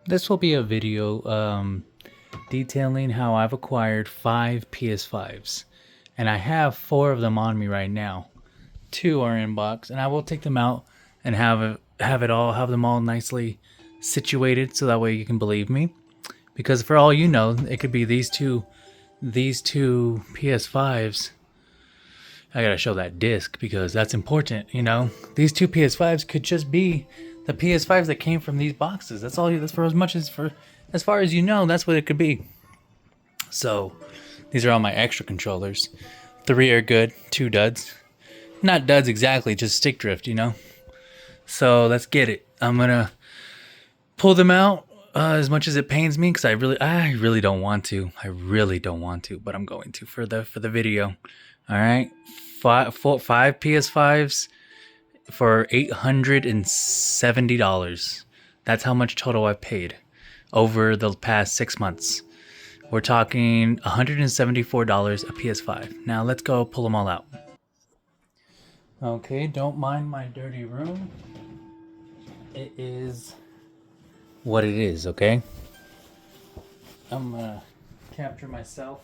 This will be a video detailing how I've acquired 5 PS5s. And I have 4 of them on me right now. 2 are in box, and I will take them out and have them all nicely situated so that way you can believe me. Because for all you know, it could be these two PS5s. I gotta show that disc because that's important, you know. These 2 PS5s could just be the PS5s that came from these boxes. That's all. That's for as far as you know. That's what it could be. So, these are all my extra controllers. 3 are good, 2 duds. Not duds exactly, just stick drift, you know. So let's get it. I'm gonna pull them out as much as it pains me because I really don't want to. I really don't want to, but I'm going to for the video. All right, five PS5s for $870. That's how much total I've paid over the past 6 months. We're talking $174 a PS5. Now let's go pull them all out. Okay, don't mind my dirty room. It is what it is, okay? I'm gonna capture myself.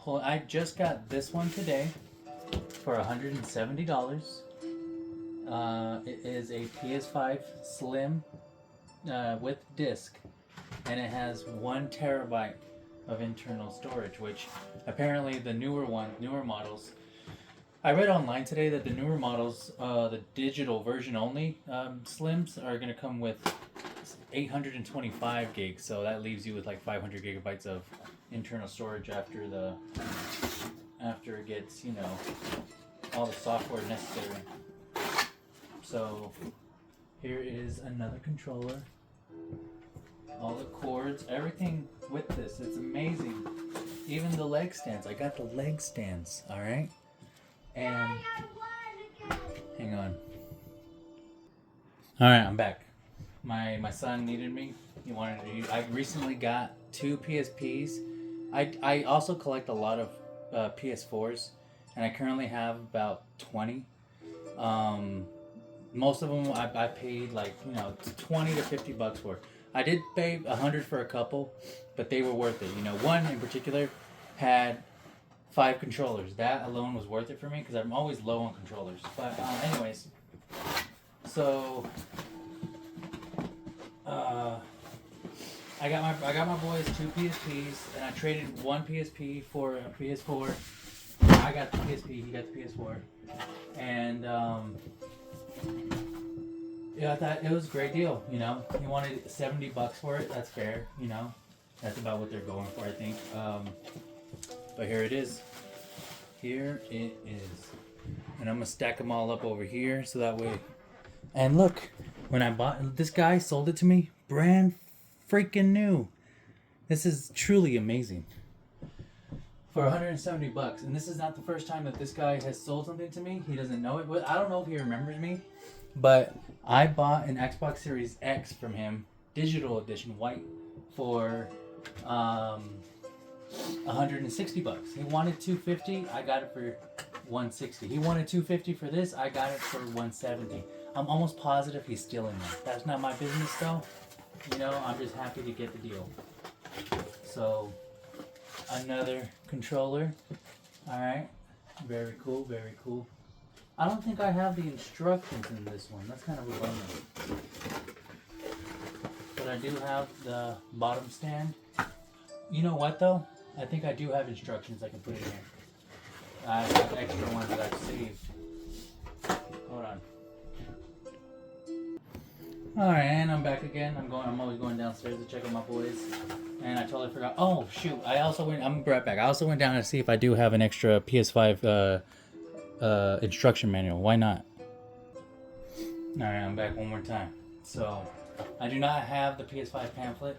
I just got this one today for $170. It is a PS5 Slim with disc, and it has 1 terabyte of internal storage, which apparently the newer models. I read online today that the newer models, the digital version only Slims, are going to come with 825 gigs, so that leaves you with like 500 gigabytes of internal storage after it gets, you know, all the software necessary. So here is another controller, all the cords, everything with this. It's amazing. Even the leg stands. I got the leg stands, all right? And hang on. All right, I'm back. My son needed me. He wanted to. I recently got 2 PSPs. I also collect a lot of PS4s, and I currently have about 20. Most of them I paid like, you know, 20 to 50 bucks for. I did pay 100 for a couple, but they were worth it. You know, one in particular had 5 controllers. That alone was worth it for me because I'm always low on controllers. But anyways, so I got my boys 2 PSPs, and I traded 1 PSP for a PS4. I got the PSP, he got the PS4, and yeah, I thought it was a great deal. You know, he wanted 70 bucks for it. That's fair. You know, that's about what they're going for, I think. But here it is. Here it is. And I'm gonna stack them all up over here so that way. And look, when I bought this, guy sold it to me brand freaking new. This is truly amazing. For 170 bucks. And this is not the first time that this guy has sold something to me. He doesn't know it. I don't know if he remembers me, but I bought an Xbox Series X from him, digital edition, white, for 160 bucks. He wanted 250. I got it for 160. He wanted 250 for this. I got it for 170. I'm almost positive he's stealing that. That's not my business though. You know, I'm just happy to get the deal. So, another controller. Alright. Very cool, very cool. I don't think I have the instructions in this one. That's kind of a bummer. But I do have the bottom stand. You know what though? I think I do have instructions I can put in here. I have extra ones that I've saved. Hold on. Alright, and I'm back again. I'm always going downstairs to check on my boys. And I totally forgot. Oh shoot! I'm right back. I also went down to see if I do have an extra PS5 instruction manual. Why not? Alright, I'm back one more time. So, I do not have the PS5 pamphlet.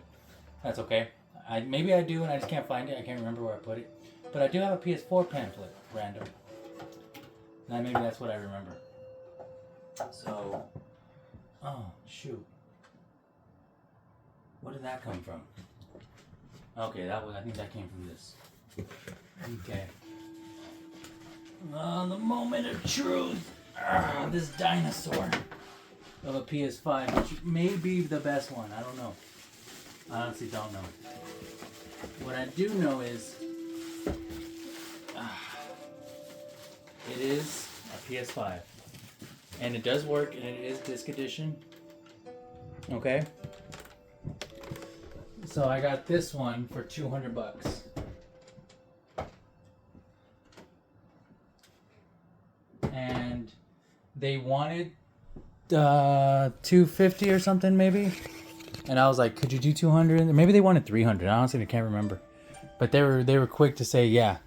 That's okay. Maybe I do and I just can't find it. I can't remember where I put it. But I do have a PS4 pamphlet, random. Now maybe that's what I remember. So, oh shoot. Where did that come from? Okay, I think that came from this. Okay. The moment of truth. This dinosaur of a PS5, which may be the best one. I don't know. I honestly don't know. What I do know is it is a PS5. And it does work, and it is disc edition. Okay? So I got this one for $200. And they wanted $250 or something maybe. And I was like, could you do 200? Maybe they wanted 300. Honestly, I can't remember. But they were quick to say yeah.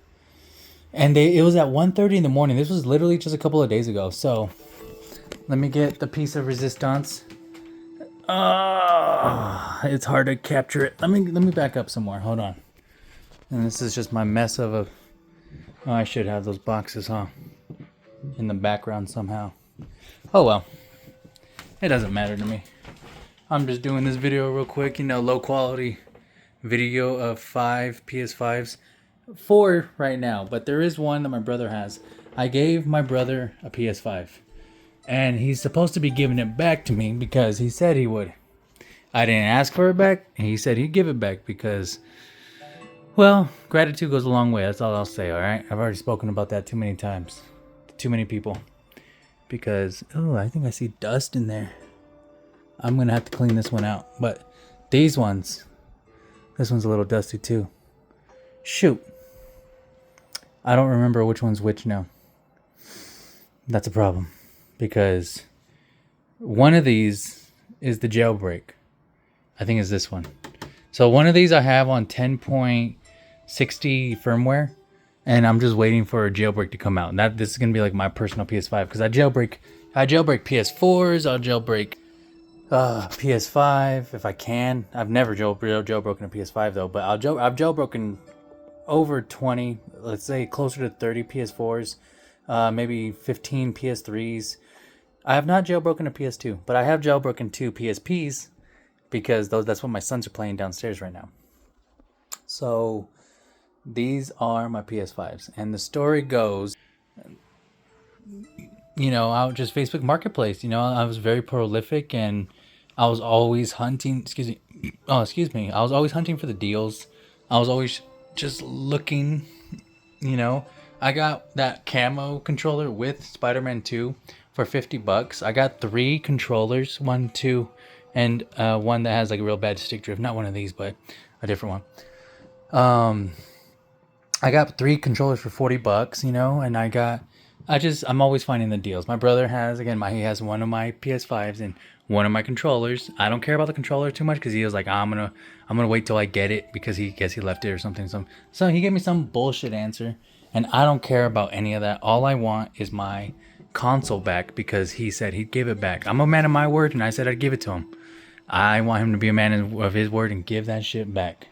And it was at 1:30 in the morning. This was literally just a couple of days ago. So let me get the piece of resistance. It's hard to capture it. Let me back up some more. Hold on. And this is just my mess of a. Oh, I should have those boxes, huh? In the background somehow. Oh well. It doesn't matter to me. I'm just doing this video real quick. You know, low quality video of 5 PS5s. 4 right now, but there is one that my brother has. I gave my brother a PS5. And he's supposed to be giving it back to me because he said he would. I didn't ask for it back, and he said he'd give it back because, well, gratitude goes a long way. That's all I'll say, alright? I've already spoken about that too many times. To too many people. Because, oh, I think I see dust in there. I'm going to have to clean this one out. But these ones, this one's a little dusty too. Shoot. I don't remember which one's which now. That's a problem. Because one of these is the jailbreak. I think it's this one. So one of these I have on 10.60 firmware. And I'm just waiting for a jailbreak to come out. And this is going to be like my personal PS5. Because I jailbreak PS4s. I'll jailbreak PS5 if I can. I've never jailbroken a PS5 though. But I've jailbroken over 20, let's say closer to 30 PS4s. Maybe 15 PS3s. I have not jailbroken a PS2, but I have jailbroken 2 PSPs because that's what my sons are playing downstairs right now. So these are my PS5s, and the story goes, you know, I was just Facebook Marketplace. You know, I was very prolific, and I was always hunting. Excuse me. I was always hunting for the deals. I was always just looking. You know, I got that camo controller with Spider-Man 2 for $50. I got 3 controllers, 1, 2, and one that has like a real bad stick drift. Not one of these, but a different one. I got 3 controllers for $40, you know, and I'm always finding the deals. My brother has, he has one of my PS5s and one of my controllers. I don't care about the controller too much because he was like, I'm gonna wait till I get it because he left it or something. So he gave me some bullshit answer, and I don't care about any of that. All I want is my console back because he said he'd give it back. I'm a man of my word, and I said I'd give it to him. I want him to be a man of his word and give that shit back.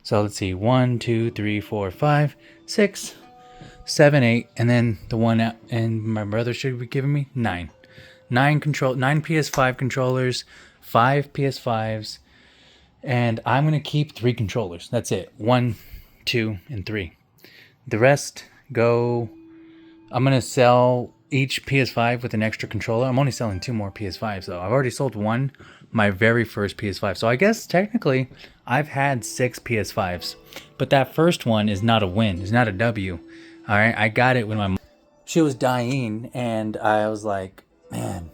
So let's see, 1, 2, 3, 4, 5, 6, 7, 8, and then the one and my brother should be giving me 9. 9 PS5 controllers, 5 PS5s, and I'm gonna keep 3 controllers. That's it. 1, 2, and 3. The rest go. I'm gonna sell each PS5 with an extra controller. I'm only selling 2 more PS5s though. I've already sold one, my very first PS5. So I guess technically I've had 6 PS5s, but that first one is not a win. It's not a W. All right, I got it when my mom, she was dying, and I was like, man,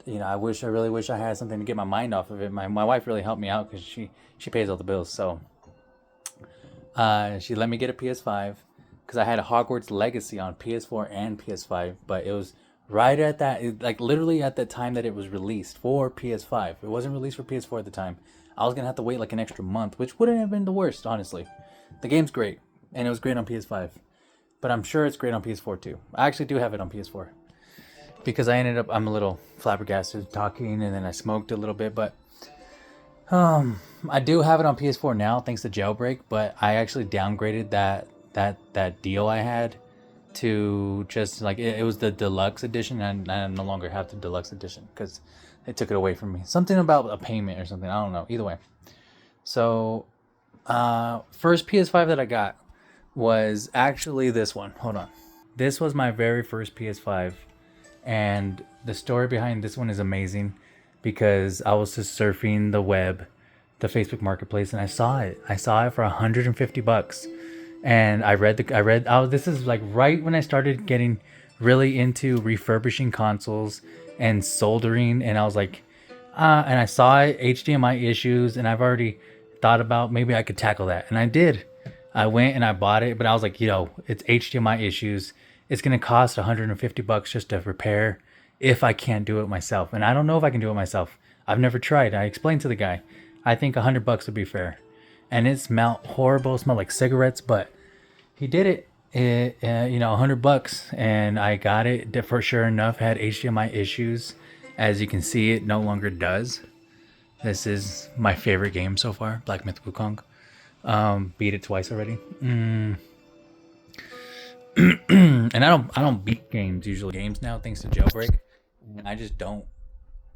you know, I really wish I had something to get my mind off of it. My wife really helped me out because she pays all the bills. So she let me get a PS5 because I had a Hogwarts Legacy on PS4 and PS5, but it was right at that, like literally at the time that it was released for PS5. It wasn't released for PS4 at the time. I was gonna have to wait like an extra month, which wouldn't have been the worst, honestly. The game's great, and it was great on PS5, but I'm sure it's great on PS4 too. I actually do have it on PS4 because I'm a little flabbergasted talking, and then I smoked a little bit, but I do have it on PS4 now thanks to Jailbreak, but I actually downgraded that deal I had to just like it was the deluxe edition, and I no longer have the deluxe edition because they took it away from me. Something about a payment or something, I don't know. Either way, so first PS5 that I got was actually this one. Hold on. This was my very first PS5, and the story behind this one is amazing because I was just surfing the web the Facebook Marketplace, and I saw it. I saw it for $150, and this is like right when I started getting really into refurbishing consoles and soldering, and I was like, and I saw it, HDMI issues, and I've already thought about maybe I could tackle that, and I did. I went and I bought it, but I was like, it's HDMI issues. It's gonna cost $150 just to repair if I can't do it myself, and I don't know if I can do it myself. I've never tried. I explained to the guy, I think $100 would be fair, and it smelled horrible. It smelled like cigarettes, but he did it. $100, and I got it. For sure enough, had HDMI issues. As you can see, it no longer does. This is my favorite game so far, Black Myth Wukong. Beat it twice already. And I don't beat games usually. Games now, thanks to Jailbreak, I just don't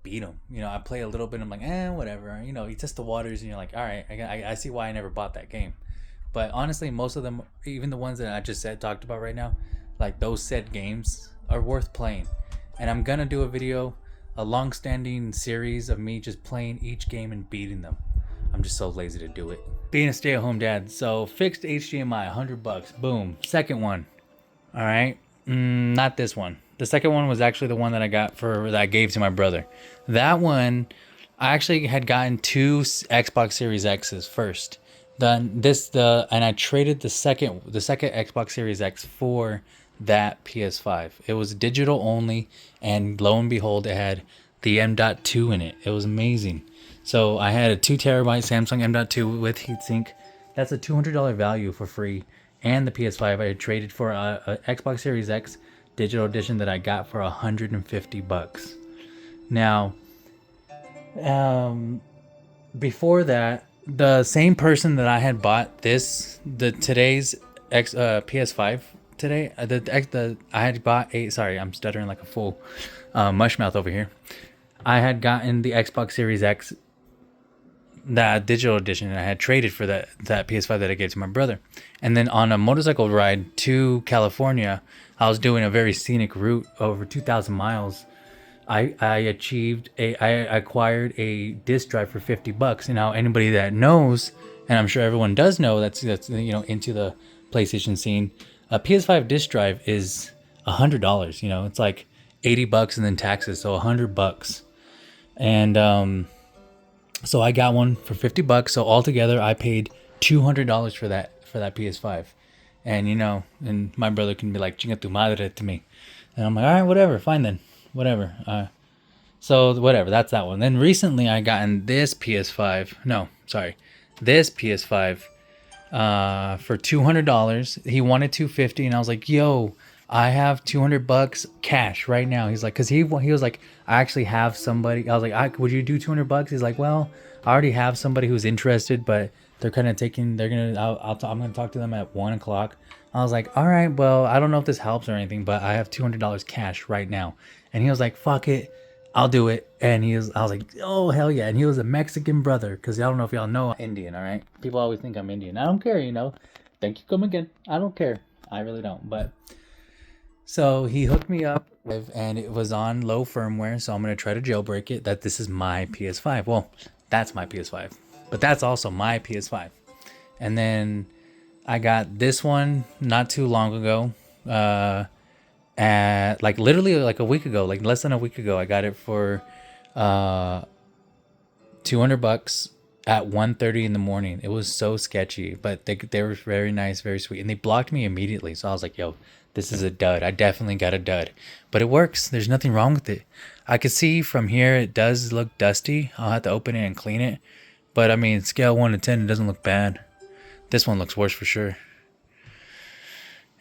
beat them. I play a little bit. I'm like, whatever. You test the waters, and you're like, all right, I see why I never bought that game. But honestly, most of them, even the ones that I just talked about right now, like those said games are worth playing. And I'm gonna do a long-standing series of me just playing each game and beating them. I'm just so lazy to do it. Being a stay-at-home dad, so fixed HDMI, $100. Boom. Second one. All right. Not this one. The second one was actually the one that that I gave to my brother. That one, I actually had gotten 2 Xbox Series X's first. And I traded the second Xbox Series X for that PS5. It was digital only, and lo and behold, it had the M.2 in it. It was amazing. So I had a 2 terabyte Samsung M.2 with heatsink. That's a $200 value for free. And the PS5 I had traded for a Xbox Series X digital edition that I got for $150. Now, before that, the same person that I had bought today's PS5 today, I had bought I'm stuttering like a fool, mushmouth over here. I had gotten the Xbox Series X, that digital edition, and I had traded for that PS5 that I gave to my brother. And then on a motorcycle ride to California, I was doing a very scenic route over 2,000 miles. I acquired a disc drive for $50. And now anybody that knows, and I'm sure everyone does know that's into the PlayStation scene, a PS5 disc drive is $100. It's like $80 and then taxes, so $100. And so I got one for $50. So altogether, I paid $200 for that PS5. And and my brother can be like, "Chinga tu madre" to me, and I'm like, all right, whatever, fine then, whatever. So whatever, that's that one. Then recently I gotten this PS5. No, sorry, this PS5 for $200. He wanted $250, and I was like, yo, I have $200 cash right now. He's like, because he was like, I actually have somebody. I was like, would you do $200? He's like, well, I already have somebody who's interested, but they're kind of I'm gonna talk to them at 1:00. I was like, all right, well, I don't know if this helps or anything, but I have $200 cash right now. And he was like, fuck it, I'll do it. And I was like, oh, hell yeah. And he was a Mexican brother, because I don't know if y'all know, I'm Indian, all right? People always think I'm Indian. I don't care, Thank you, come again. I don't care. I really don't. But so he hooked me up and it was on low firmware. So I'm going to try to jailbreak it. This is my PS5. Well, that's my PS5, but that's also my PS5. And then I got this one not too long ago. At literally a week ago, less than a week ago, I got it for $200 at 1:30 in the morning. It was so sketchy, but they were very nice, very sweet, and they blocked me immediately. So I was like, yo, this is a dud. I definitely got a dud, but it works. There's nothing wrong with it. I could see from here it does look dusty. I'll have to open it and clean it, but I mean, scale 1 to 10, it doesn't look bad. This one looks worse for sure.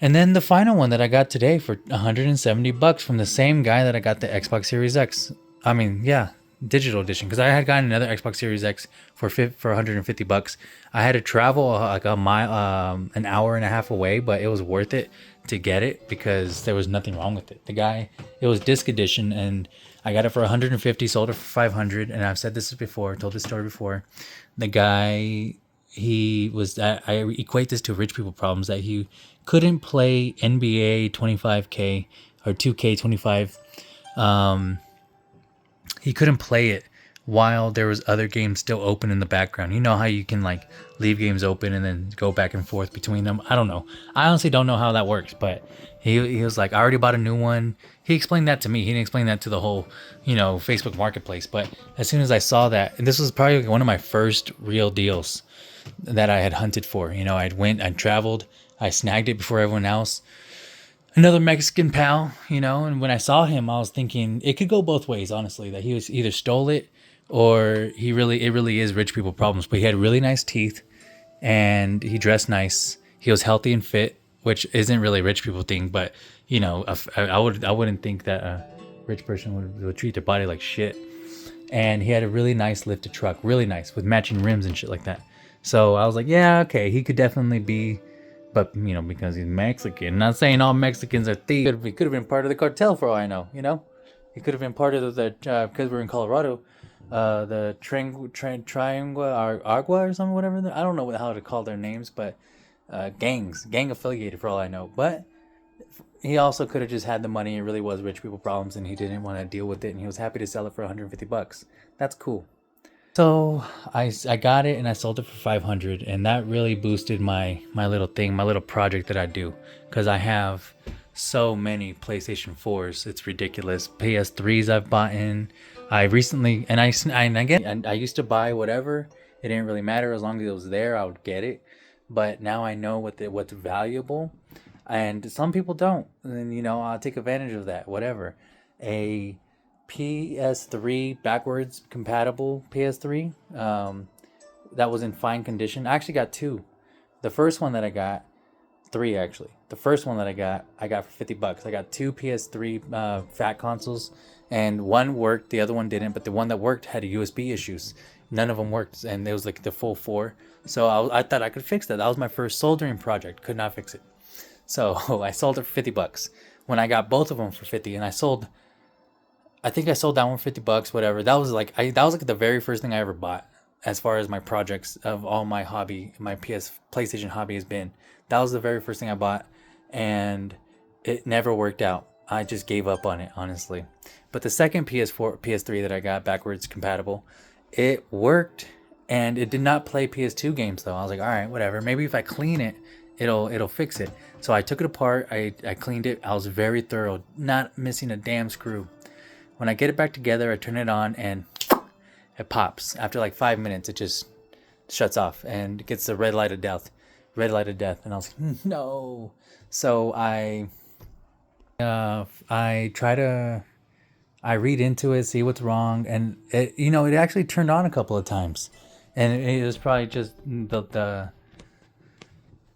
And then the final one that I got today for $170 from the same guy that I got the Xbox Series X. I mean, yeah, digital edition, because I had gotten another Xbox Series X for $150. I had to travel a mile, an hour and a half away, but it was worth it to get it because there was nothing wrong with it. It was disc edition, and I got it for $150, sold it for $500. And I've said this before, told this story before. The guy, I equate this to rich people problems, that he couldn't play NBA 25K or 2K25. He couldn't play it while there was other games still open in the background. You know how you can like leave games open and then go back and forth between them? I don't know. I honestly don't know how that works, but he was like, I already bought a new one. He explained that to me. He didn't explain that to the whole, Facebook marketplace. But as soon as I saw that, and this was probably one of my first real deals that I had hunted for. I traveled, I snagged it before everyone else. Another Mexican pal, and when I saw him, I was thinking it could go both ways, honestly, that he was either stole it or it really is rich people problems. But he had really nice teeth and he dressed nice. He was healthy and fit, which isn't really a rich people thing, but I wouldn't think that a rich person would treat their body like shit. And he had a really nice lifted truck, really nice, with matching rims and shit like that. So I was like, yeah, okay, he could definitely be, but because he's Mexican. Not saying all Mexicans are thieves. He could have been part of the cartel for all I know. He could have been part of the because we're in Colorado, the Triangle Agua or something, whatever. I don't know how to call their names, but gang affiliated for all I know. But he also could have just had the money. It really was rich people problems, and he didn't want to deal with it, and he was happy to sell it for $150. That's cool. So I got it and I sold it for 500, and that really boosted my little thing, my little project that I do, because I have so many PlayStation 4s. It's ridiculous. PS3s I've bought in. I recently, and again, I used to buy whatever. It didn't really matter as long as it was there. I would get it. But now I know what's valuable, and some people don't. And I'll take advantage of that. Whatever. A PS3 backwards compatible PS3 that was in fine condition. I actually got two. The first one that I got, three actually. The first one that I got for $50. I got two PS3 fat consoles, and one worked, the other one didn't. But the one that worked had USB issues. None of them worked, and it was like the full four. So I thought I could fix that. That was my first soldering project. Could not fix it. So I sold it for $50. When I got both of them for 50, and I think I sold that one for $50, whatever. That was like the very first thing I ever bought as far as my projects of all my hobby, my PlayStation hobby has been. That was the very first thing I bought, and it never worked out. I just gave up on it, honestly. But the second PS3 that I got backwards compatible, it worked, and it did not play PS2 games though. I was like, all right, whatever. Maybe if I clean it, it'll fix it. So I took it apart. I cleaned it. I was very thorough, not missing a damn screw. When I get it back together, I turn it on and it pops. After like 5 minutes, it just shuts off and gets the red light of death. And I was like, no. So I read into it, see what's wrong, and it actually turned on a couple of times, and it was probably just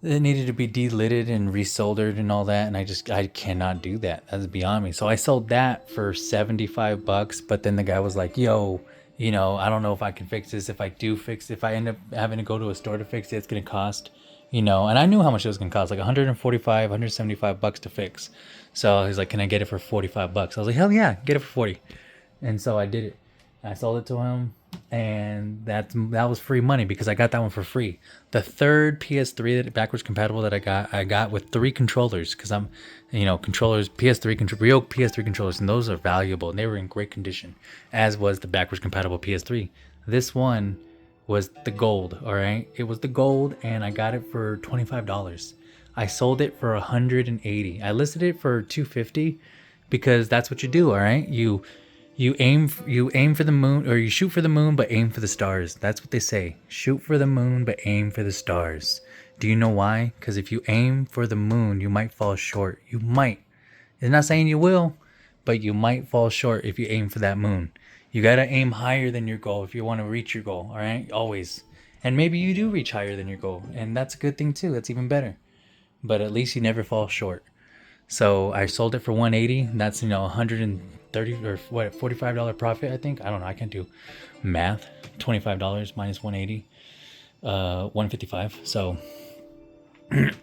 it needed to be delitted and resoldered and all that, and I cannot do that. That's beyond me. So I sold that for $75, but then the guy was like, yo, I don't know if I can fix this. If I end up having to go to a store to fix it, it's gonna cost, and I knew how much it was gonna cost, like $145, $175 to fix. So he's like, can I get it for $45? I was like, hell yeah, get it for 40. And so I did it. I sold it to him, and that was free money because I got that one for free. The third PS3 that backwards compatible that I got with 3 controllers, because I'm, controllers, real PS3 controllers, and those are valuable, and they were in great condition, as was the backwards compatible PS3. This one was the gold, all right? It was the gold, and I got it for $25. I sold it for $180. I listed it for $250 because that's what you do, all right? You aim for the moon, or you shoot for the moon but aim for the stars. That's what they say. Shoot for the moon but aim for the stars. Do you know why? Because if you aim for the moon, you might fall short. You might. It's not saying you will, but you might fall short if you aim for that moon. You gotta aim higher than your goal if you want to reach your goal, all right? Always. And maybe you do reach higher than your goal, and that's a good thing too. That's even better. But at least you never fall short. So I sold it for $180. That's $130 or what, $45 profit, I think. I don't know. I can't do math. $25 minus $180, $155. So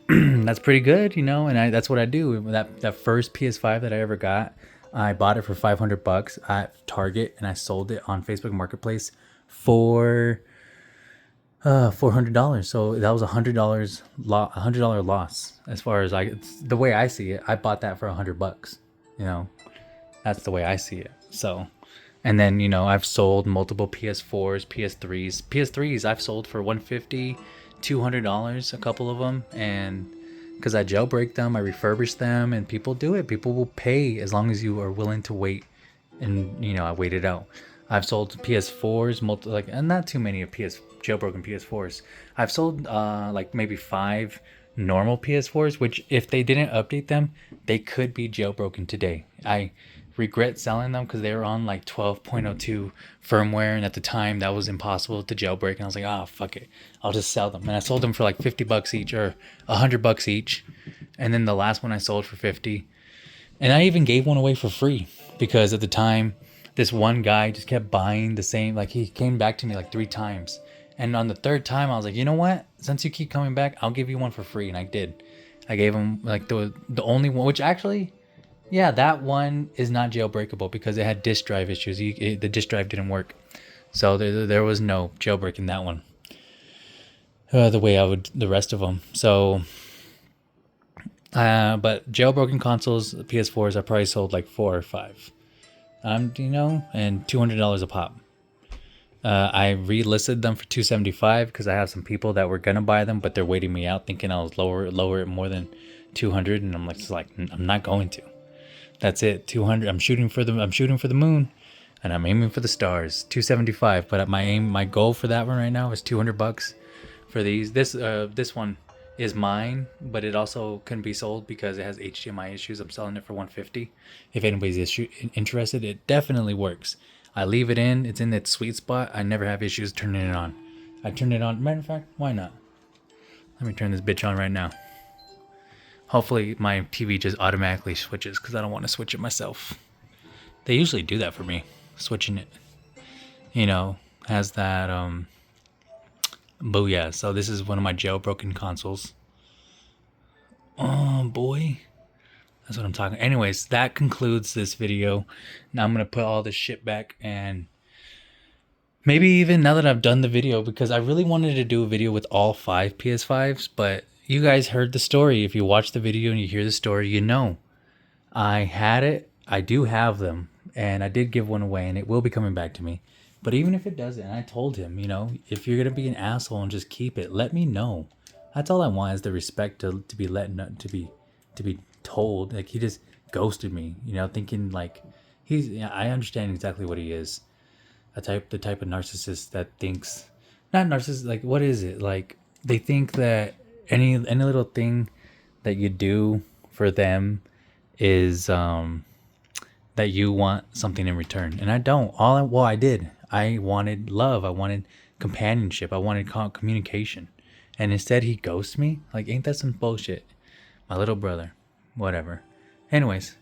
that's pretty good, And that's what I do. That first PS5 that I ever got, I bought it for $500 at Target, and I sold it on Facebook Marketplace for $400. So that was $100 loss. As far as the way I see it, I bought that for $100. That's the way I see it. So And then, you know, I've sold multiple PS4s, PS3s. PS3s I've sold for $150, $200, a couple of them. And because I jailbreak them, I refurbish them, and people do it. People will pay as long as you are willing to wait. And, you know, I waited out. I've sold PS4s, and not too many of jailbroken PS4s. I've sold like maybe 5 normal PS4s, which if they didn't update them, they could be jailbroken today. I regret selling them because they were on like 12.02 firmware, and at the time that was impossible to jailbreak, and I was like, oh fuck it, I'll just sell them. And I sold them for like $50 each, or $100 each. And then the last one I sold for 50, and I even gave one away for free because at the time this one guy just kept buying the same, like he came back to me like 3 times, and on the third time I was like, you know what, since you keep coming back, I'll give you one for free. And I did. I gave him like the only one, which actually, yeah, that one is not jailbreakable because it had disk drive issues. The disk drive didn't work, so there was no jailbreaking that one. The way I would the rest of them. So, but jailbroken consoles, PS4s, I probably sold like 4 or 5. You know, and $200 a pop. I relisted them for $275 because I have some people that were gonna buy them, but they're waiting me out, thinking I'll lower it more than $200, and I'm like, I'm not going to. That's it. $200. I'm shooting for the moon, and I'm aiming for the stars. $275. But my goal for that one right now is $200 for these. This one is mine, but it also couldn't be sold because it has HDMI issues. I'm selling it for $150. If anybody's interested, it definitely works. I leave it in. It's in its sweet spot. I never have issues turning it on. I turn it on. Matter of fact, why not? Let me turn this bitch on right now. Hopefully my TV just automatically switches because I don't want to switch it myself. They usually do that for me, switching it. You know, has that booyah. So this is one of my jailbroken consoles. Oh boy. That's what I'm talking. Anyways, that concludes this video. Now I'm going to put all this shit back, and maybe even now that I've done the video, because I really wanted to do a video with all 5 PS5s, but you guys heard the story. If you watch the video and you hear the story, you know I had it. I do have them, and I did give one away, and it will be coming back to me. But even if it doesn't, I told him, you know, if you're gonna be an asshole and just keep it, let me know. That's all I want, is the respect to be to be told. Like, he just ghosted me, you know, thinking like I understand exactly what he is. The type of narcissist that thinks, not narcissist, like, what is it? Like, they think that any little thing that you do for them is that you want something in return, and I don't. I did. I wanted love. I wanted companionship. I wanted communication, and instead he ghosts me. Like, ain't that some bullshit? My little brother. Whatever. Anyways,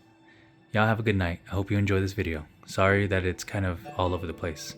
y'all have a good night. I hope you enjoy this video. Sorry that it's kind of all over the place.